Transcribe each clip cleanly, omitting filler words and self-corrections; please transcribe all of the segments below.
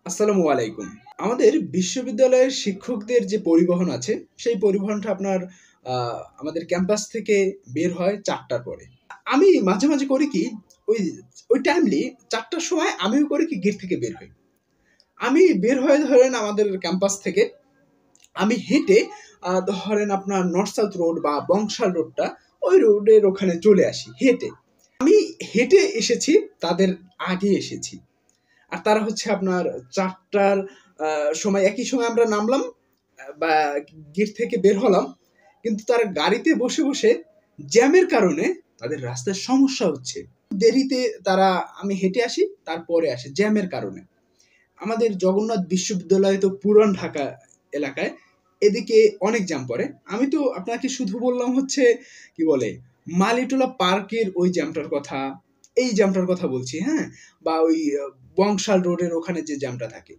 আসসালামু আলাইকুম। আমাদের বিশ্ববিদ্যালয়ের শিক্ষকদের যে পরিবহন আছে, সেই পরিবহনটা আপনার আমাদের ক্যাম্পাস থেকে বের হয় ৪ টার পরে। আমি মাঝে, মাঝে করি কি, ওই ওই টাইমলি ৪ টার সময় আমিও করি কি গেট থেকে বের হই। আমি বের হয়ে ধরেন আমাদের ক্যাম্পাস থেকে আমি হেঁটে ধরেন আপনার নর্থ সাউথ রোড বা বংশাল রোডটা, ওই রোডের ওখানে চলে আসি হেঁটে। আমি হেঁটে এসেছি, তাদের আগে এসেছি। আর তারা হচ্ছে আপনার ৪টার সময় একই সময় আমরা নামলাম বা গেট থেকে বের হলাম। কিন্তু তারা গাড়িতে বসে, বসে জ্যামের কারণে তাদের রাস্তায় সমস্যা হচ্ছে। দেরিতে তারা আমি হেঁটে আসি, তারপরে আসে জ্যামের কারণে। আমাদের জগন্নাথ বিশ্ববিদ্যালয় তো পুরান ঢাকা এলাকায়। এদিকে অনেক জ্যাম পড়ে। আমি তো আপনাকে শুধু বললাম হচ্ছে কি বলে মালিটোলা পার্কের ওই জ্যামটার কথা, এই জ্যামটার কথা বলছি, হ্যাঁ? বা ওই বংশাল রোডের ওখানে যে জ্যামটা থাকে।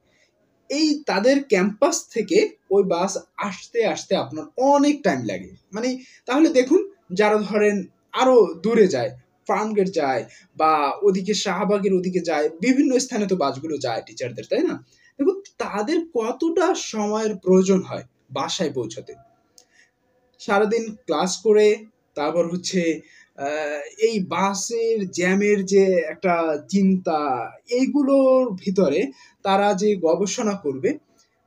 এই তাদের ক্যাম্পাস থেকে ওই বাস আসতে, আসতে আপনার অনেক টাইম লাগে। মানে তাহলে দেখুন, যারা ধরেন আরো দূরে যায়, ফার্মগেট যায় বা ওদিকে শাহবাগের ওদিকে যায়, বিভিন্ন স্থানে তো বাসগুলো যায় টিচারদের, তাই না? দেখুন তাদের কতটা সময়ের প্রয়োজন হয় বাসায় পৌঁছতে। সারাদিন ক্লাস করে তারপর হচ্ছে এই বাসের জ্যামের যে একটা চিন্তা, এইগুলোর ভিতরে তারা যে গবেষণা করবে,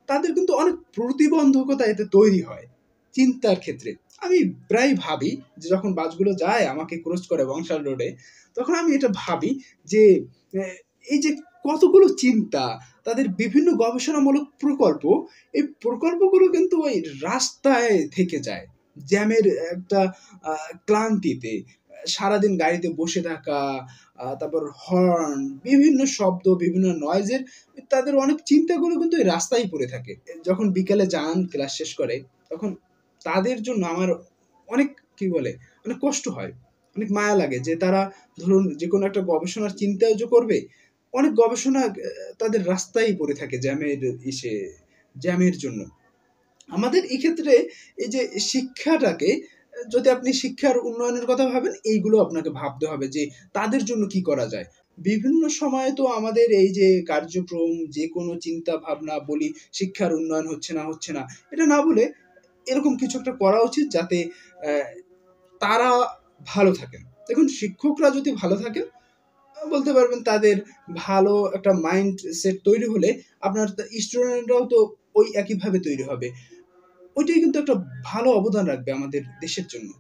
তাদের কিন্তু অনেক প্রতিবন্ধকতা এতে তৈরি হয় চিন্তার ক্ষেত্রে। আমি প্রায় ভাবি যে যখন বাসগুলো যায় আমাকে ক্রস করে বংশাল রোডে, তখন আমি এটা ভাবি যে আহ, এই যে কতগুলো চিন্তা, তাদের বিভিন্ন গবেষণামূলক প্রকল্প, এই প্রকল্পগুলো কিন্তু ওই রাস্তায় থেকে যায় জ্যামের একটা ক্লান্তিতে। সারাদিন গাড়িতে বসে থাকা, তারপর হর্ন, বিভিন্ন শব্দ, বিভিন্ন নয়েজের, তাদের অনেক চিন্তাগুলো কিন্তু এই রাস্তায় পড়ে থাকে। যখন বিকেলে যান ক্লাস শেষ করে, তখন তাদের জন্য আমার অনেক কি বলে অনেক কষ্ট হয়, অনেক মায়া লাগে যে তারা ধরুন যে কোনো একটা গবেষণার চিন্তাও যে করবে, অনেক গবেষণা তাদের রাস্তায় পড়ে থাকে জ্যামের ইসে জ্যামের জন্য। আমাদের এক্ষেত্রে এই যে শিক্ষাটাকে, যদি আপনি শিক্ষার উন্নয়নের কথা ভাবেন, এইগুলো আপনাকে ভাবতে হবে যে তাদের জন্য কি করা যায়। বিভিন্ন সময়ে তো আমাদের এই যে কার্যক্রম, যে কোনো চিন্তা ভাবনা বলি শিক্ষার উন্নয়ন হচ্ছে না হচ্ছে না, এটা না বলে এরকম কিছু একটা করা উচিত যাতে আহ, তারা ভালো থাকেন। দেখুন শিক্ষকরা যদি ভালো থাকেন, বলতে পারবেন তাদের ভালো একটা মাইন্ড সেট তৈরি হলে আপনার স্টুডেন্টরাও তো ওই একইভাবে তৈরি হবে। ওইটাই কিন্তু একটা ভালো অবদান রাখবে আমাদের দেশের জন্য।